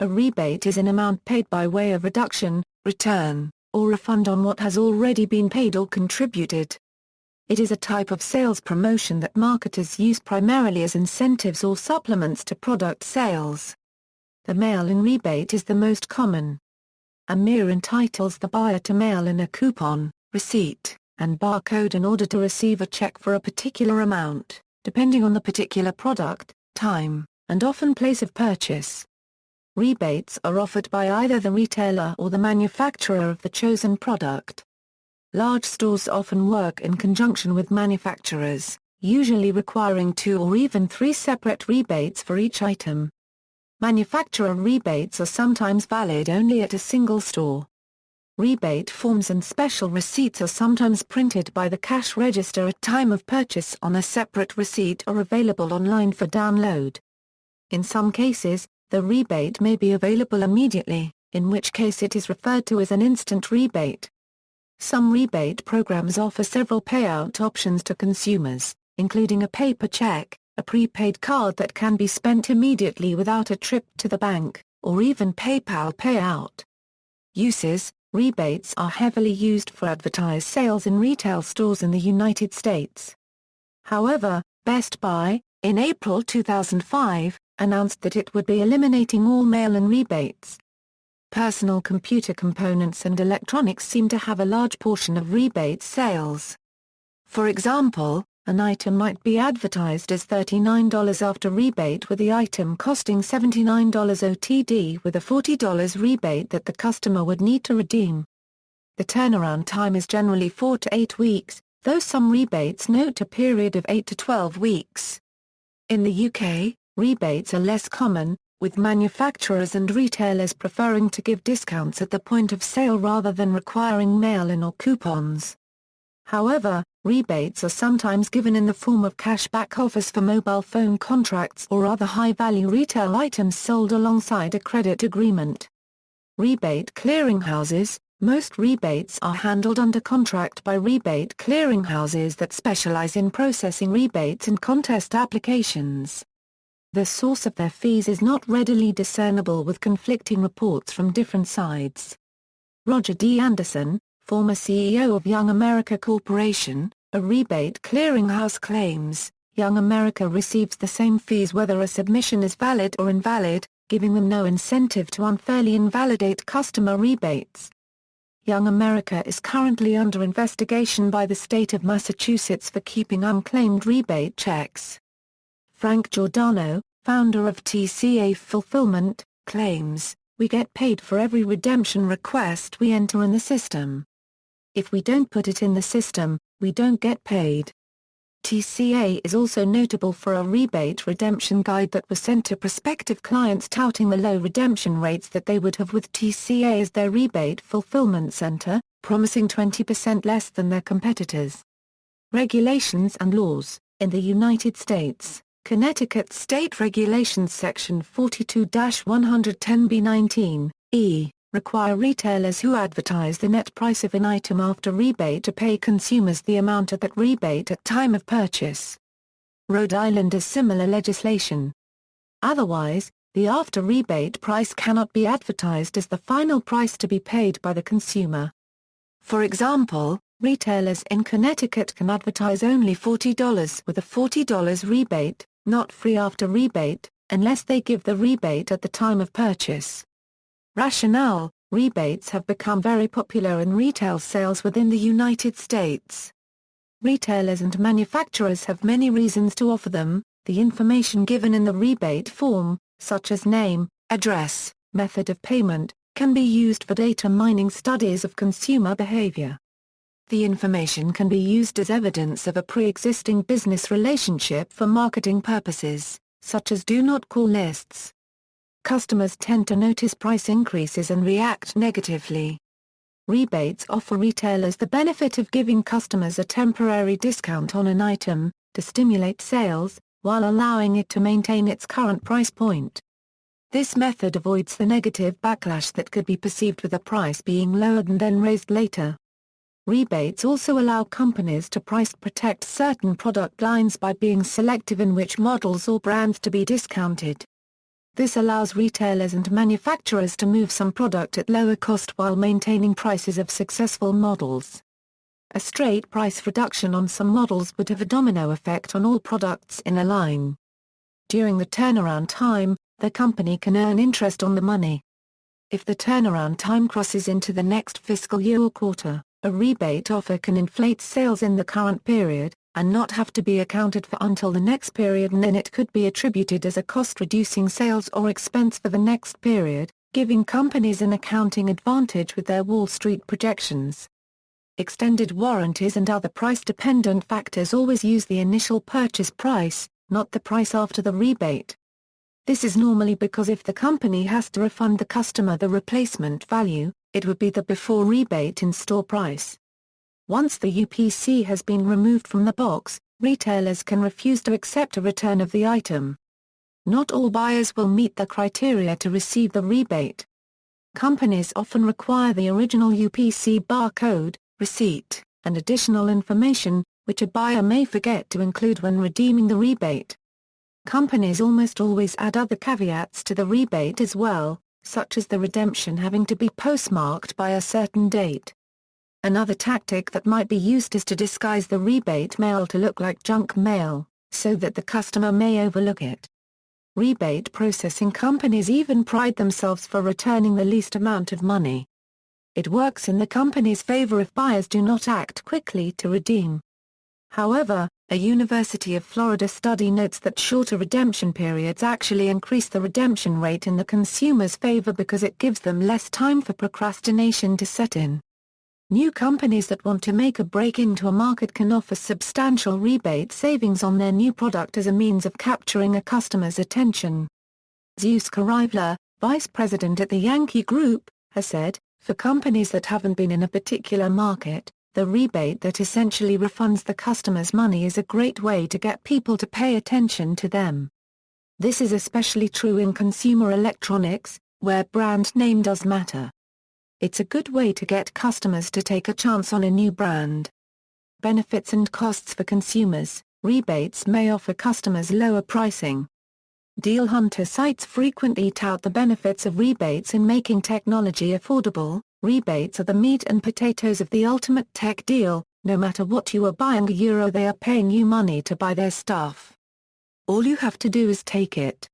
A rebate is an amount paid by way of reduction, return, or refund on what has already been paid or contributed. It is a type of sales promotion that marketers use primarily as incentives or supplements to product sales. The mail-in rebate is the most common. A MIR entitles the buyer to mail in a coupon, receipt, and barcode in order to receive a check for a particular amount, depending on the particular product, time, and often place of purchase. Rebates are offered by either the retailer or the manufacturer of the chosen product. Large stores often work in conjunction with manufacturers, usually requiring 2 or even 3 separate rebates for each item. Manufacturer rebates are sometimes valid only at a single store. Rebate forms and special receipts are sometimes printed by the cash register at time of purchase on a separate receipt or available online for download. In some cases, the rebate may be available immediately, in which case it is referred to as an instant rebate. Some rebate programs offer several payout options to consumers, including a paper check, a prepaid card that can be spent immediately without a trip to the bank, or even PayPal payout. Uses: rebates are heavily used for advertised sales in retail stores in the United States. However, Best Buy, in April 2005, announced that it would be eliminating all mail-in rebates. Personal computer components and electronics seem to have a large portion of rebate sales. For example, an item might be advertised as $39 after rebate with the item costing $79 OTD with a $40 rebate that the customer would need to redeem. The turnaround time is generally 4 to 8 weeks, though some rebates note a period of 8 to 12 weeks. In the UK, rebates are less common, with manufacturers and retailers preferring to give discounts at the point of sale rather than requiring mail-in or coupons. However, rebates are sometimes given in the form of cashback offers for mobile phone contracts or other high-value retail items sold alongside a credit agreement. Rebate clearinghouses: most rebates are handled under contract by rebate clearinghouses that specialize in processing rebates and contest applications. The source of their fees is not readily discernible with conflicting reports from different sides. Roger D. Anderson, former CEO of Young America Corporation, a rebate clearinghouse, claims, Young America receives the same fees whether a submission is valid or invalid, giving them no incentive to unfairly invalidate customer rebates. Young America is currently under investigation by the state of Massachusetts for keeping unclaimed rebate checks. Frank Giordano, founder of TCA Fulfillment, claims, "We get paid for every redemption request we enter in the system. If we don't put it in the system, we don't get paid." TCA is also notable for a rebate redemption guide that was sent to prospective clients touting the low redemption rates that they would have with TCA as their rebate fulfillment center, promising 20% less than their competitors. Regulations and laws: in the United States, Connecticut State Regulations Section 42-110b19, e, require retailers who advertise the net price of an item after rebate to pay consumers the amount of that rebate at time of purchase. Rhode Island has similar legislation. Otherwise, the after rebate price cannot be advertised as the final price to be paid by the consumer. For example, retailers in Connecticut can advertise only $40 with a $40 rebate, not free after rebate, unless they give the rebate at the time of purchase. Rationale: rebates have become very popular in retail sales within the United States. Retailers and manufacturers have many reasons to offer them. The information given in the rebate form, such as name, address, method of payment, can be used for data mining studies of consumer behavior. The information can be used as evidence of a pre-existing business relationship for marketing purposes, such as do not call lists. Customers tend to notice price increases and react negatively. Rebates offer retailers the benefit of giving customers a temporary discount on an item, to stimulate sales, while allowing it to maintain its current price point. This method avoids the negative backlash that could be perceived with a price being lowered and then raised later. Rebates also allow companies to price protect certain product lines by being selective in which models or brands to be discounted. This allows retailers and manufacturers to move some product at lower cost while maintaining prices of successful models. A straight price reduction on some models would have a domino effect on all products in a line. During the turnaround time, the company can earn interest on the money. If the turnaround time crosses into the next fiscal year or quarter, a rebate offer can inflate sales in the current period, and not have to be accounted for until the next period, and then it could be attributed as a cost reducing sales or expense for the next period, giving companies an accounting advantage with their Wall Street projections. Extended warranties and other price-dependent factors always use the initial purchase price, not the price after the rebate. This is normally because if the company has to refund the customer the replacement value, it would be the before rebate in-store price. Once the UPC has been removed from the box, retailers can refuse to accept a return of the item. Not all buyers will meet the criteria to receive the rebate. Companies often require the original UPC barcode, receipt, and additional information, which a buyer may forget to include when redeeming the rebate. Companies almost always add other caveats to the rebate as well, such as the redemption having to be postmarked by a certain date. Another tactic that might be used is to disguise the rebate mail to look like junk mail, so that the customer may overlook it. Rebate processing companies even pride themselves for returning the least amount of money. It works in the company's favor if buyers do not act quickly to redeem. However, a University of Florida study notes that shorter redemption periods actually increase the redemption rate in the consumer's favor because it gives them less time for procrastination to set in. New companies that want to make a break into a market can offer substantial rebate savings on their new product as a means of capturing a customer's attention. Zeus Karivler, vice president at the Yankee Group, has said, "For companies that haven't been in a particular market, the rebate that essentially refunds the customer's money is a great way to get people to pay attention to them." This is especially true in consumer electronics, where brand name does matter. It's a good way to get customers to take a chance on a new brand. Benefits and costs for consumers. Rebates may offer customers lower pricing. Deal hunter sites frequently tout the benefits of rebates in making technology affordable. Rebates are the meat and potatoes of the ultimate tech deal. No matter what you are buying, they are paying you money to buy their stuff. All you have to do is take it.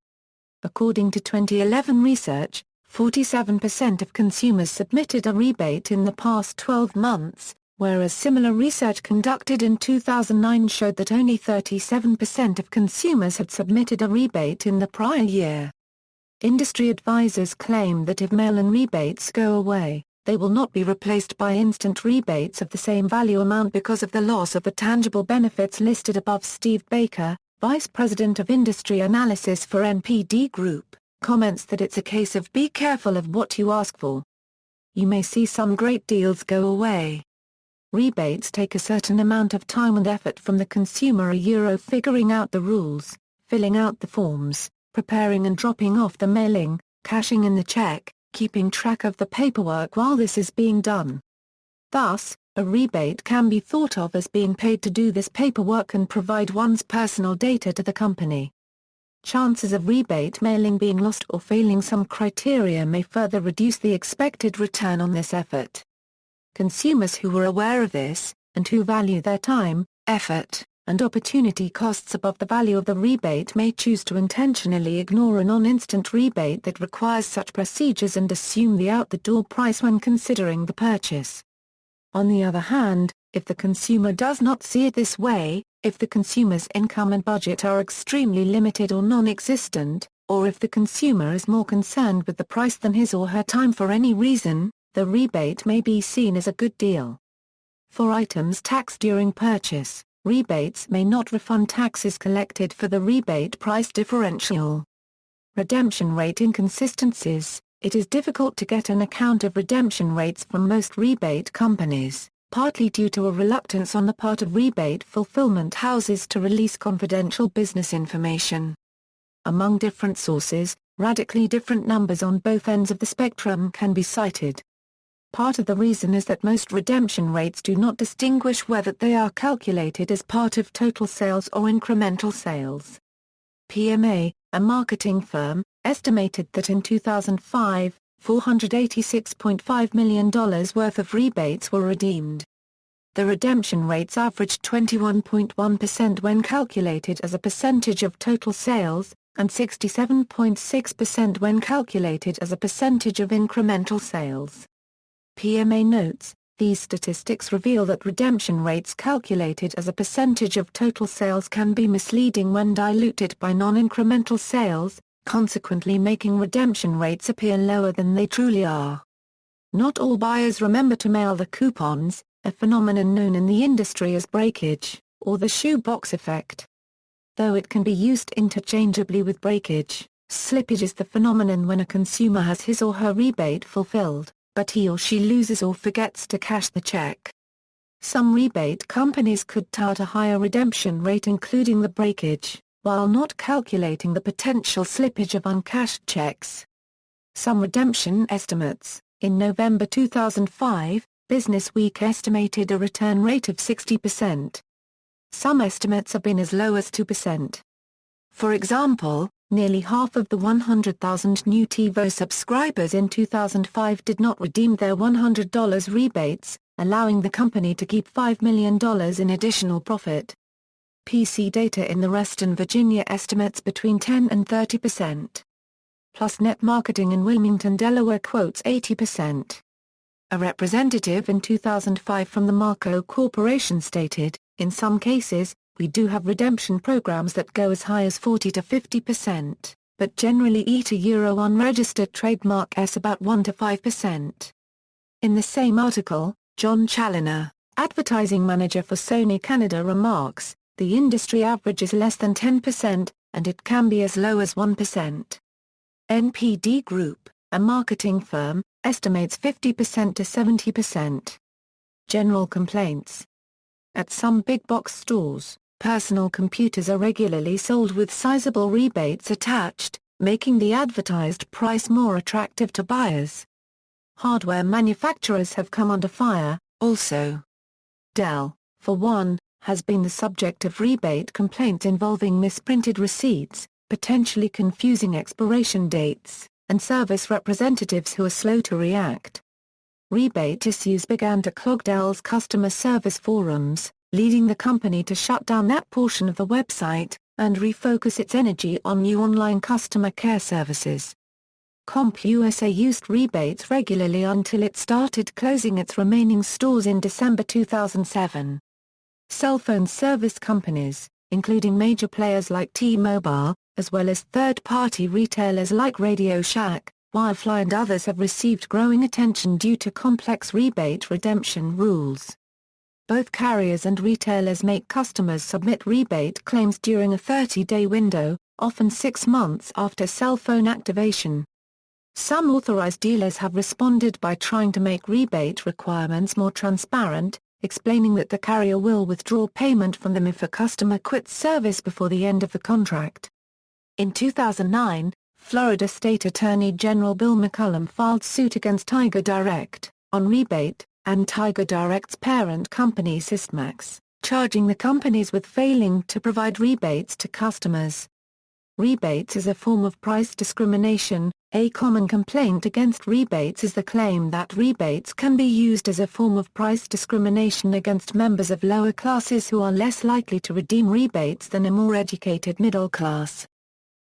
According to 2011 research, 47% of consumers submitted a rebate in the past 12 months, whereas similar research conducted in 2009 showed that only 37% of consumers had submitted a rebate in the prior year. Industry advisors claim that if mail-in rebates go away, they will not be replaced by instant rebates of the same value amount because of the loss of the tangible benefits listed above. Steve Baker, Vice President of Industry Analysis for NPD Group, comments that it's a case of be careful of what you ask for. You may see some great deals go away. Rebates take a certain amount of time and effort from the consumer, figuring out the rules, filling out the forms, preparing and dropping off the mailing, cashing in the check, keeping track of the paperwork while this is being done. Thus, a rebate can be thought of as being paid to do this paperwork and provide one's personal data to the company. Chances of rebate mailing being lost or failing some criteria may further reduce the expected return on this effort. Consumers who are aware of this, and who value their time, effort, and opportunity costs above the value of the rebate may choose to intentionally ignore a non-instant rebate that requires such procedures and assume the out-the-door price when considering the purchase. On the other hand, if the consumer does not see it this way, if the consumer's income and budget are extremely limited or non-existent, or if the consumer is more concerned with the price than his or her time for any reason, the rebate may be seen as a good deal. For items taxed during purchase, rebates may not refund taxes collected for the rebate price differential. Redemption rate inconsistencies. It is difficult to get an account of redemption rates from most rebate companies, partly due to a reluctance on the part of rebate fulfillment houses to release confidential business information. Among different sources, radically different numbers on both ends of the spectrum can be cited. Part of the reason is that most redemption rates do not distinguish whether they are calculated as part of total sales or incremental sales. PMA, a marketing firm, estimated that in 2005, $486.5 million worth of rebates were redeemed. The redemption rates averaged 21.1% when calculated as a percentage of total sales, and 67.6% when calculated as a percentage of incremental sales. PMA notes, these statistics reveal that redemption rates calculated as a percentage of total sales can be misleading when diluted by non-incremental sales, consequently making redemption rates appear lower than they truly are. Not all buyers remember to mail the coupons, a phenomenon known in the industry as breakage, or the shoebox effect. Though it can be used interchangeably with breakage, slippage is the phenomenon when a consumer has his or her rebate fulfilled, but he or she loses or forgets to cash the check. Some rebate companies could tout a higher redemption rate including the breakage, while not calculating the potential slippage of uncashed checks. Some redemption estimates. In November 2005, Business Week estimated a return rate of 60%. Some estimates have been as low as 2%. For example, nearly half of the 100,000 new TiVo subscribers in 2005 did not redeem their $100 rebates, allowing the company to keep $5 million in additional profit. PC Data in the Reston, Virginia estimates between 10 and 30%. Plus Net Marketing in Wilmington, Delaware quotes 80%. A representative in 2005 from the Marco Corporation stated, "In some cases, we do have redemption programs that go as high as 40 to 50%, but generally eat a euro unregistered trademark s about 1 to 5%. In the same article, John Challoner, advertising manager for Sony Canada remarks, "The industry average is less than 10%, and it can be as low as 1%. NPD Group, a marketing firm, estimates 50% to 70%. General complaints. At some big-box stores, personal computers are regularly sold with sizable rebates attached, making the advertised price more attractive to buyers. Hardware manufacturers have come under fire, also. Dell, for one, has been the subject of rebate complaints involving misprinted receipts, potentially confusing expiration dates, and service representatives who are slow to react. Rebate issues began to clog Dell's customer service forums, leading the company to shut down that portion of the website, and refocus its energy on new online customer care services. CompUSA used rebates regularly until it started closing its remaining stores in December 2007. Cell phone service companies, including major players like T-Mobile, as well as third-party retailers like Radio Shack, Wirefly and others have received growing attention due to complex rebate redemption rules. Both carriers and retailers make customers submit rebate claims during a 30-day window, often 6 months after cell phone activation. Some authorized dealers have responded by trying to make rebate requirements more transparent, explaining that the carrier will withdraw payment from them if a customer quits service before the end of the contract. In 2009, Florida State Attorney General Bill McCollum filed suit against Tiger Direct, on rebate, and Tiger Direct's parent company Systemax, charging the companies with failing to provide rebates to customers. Rebates is a form of price discrimination. A common complaint against rebates is the claim that rebates can be used as a form of price discrimination against members of lower classes who are less likely to redeem rebates than a more educated middle class.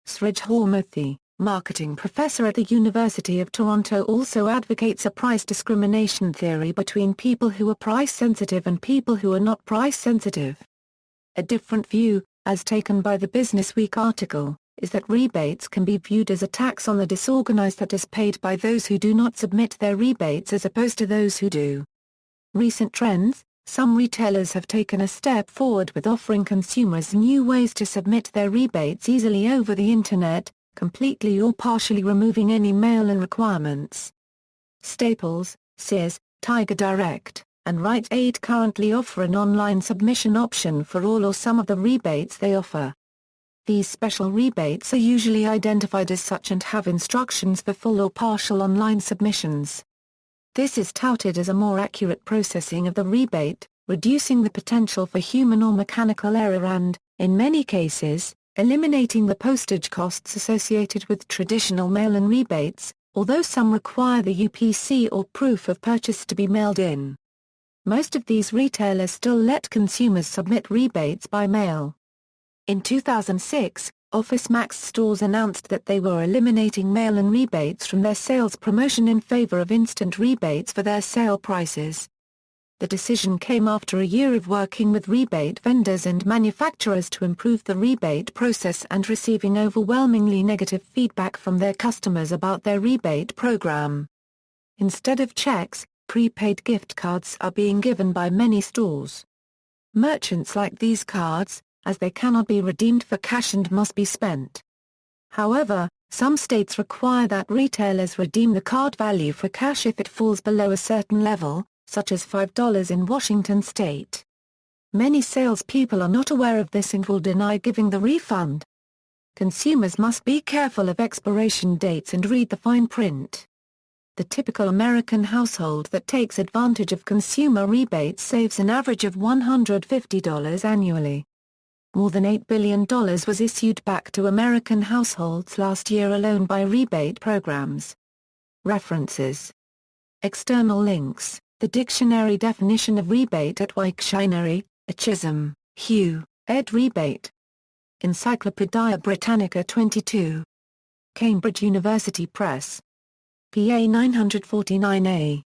Srij Hormothy, marketing professor at the University of Toronto, also advocates a price discrimination theory between people who are price-sensitive and people who are not price-sensitive. A different view, as taken by the Business Week article, is that rebates can be viewed as a tax on the disorganized that is paid by those who do not submit their rebates as opposed to those who do. Recent trends. Some retailers have taken a step forward with offering consumers new ways to submit their rebates easily over the Internet, completely or partially removing any mail-in requirements. Staples, Sears, Tiger Direct, and Rite Aid currently offer an online submission option for all or some of the rebates they offer. These special rebates are usually identified as such and have instructions for full or partial online submissions. This is touted as a more accurate processing of the rebate, reducing the potential for human or mechanical error and, in many cases, eliminating the postage costs associated with traditional mail-in rebates, although some require the UPC or proof of purchase to be mailed in. Most of these retailers still let consumers submit rebates by mail. In 2006, OfficeMax stores announced that they were eliminating mail-in rebates from their sales promotion in favor of instant rebates for their sale prices. The decision came after a year of working with rebate vendors and manufacturers to improve the rebate process and receiving overwhelmingly negative feedback from their customers about their rebate program. Instead of checks, prepaid gift cards are being given by many stores. Merchants like these cards, as they cannot be redeemed for cash and must be spent. However, some states require that retailers redeem the card value for cash if it falls below a certain level, such as $5 in Washington state. Many salespeople are not aware of this and will deny giving the refund. Consumers must be careful of expiration dates and read the fine print. The typical American household that takes advantage of consumer rebates saves an average of $150 annually. More than $8 billion was issued back to American households last year alone by rebate programs. References. External links. The dictionary definition of rebate at Wiktionary, Chisholm, Hugh, ed. Rebate. Encyclopædia Britannica 22. Cambridge University Press. PA 949A.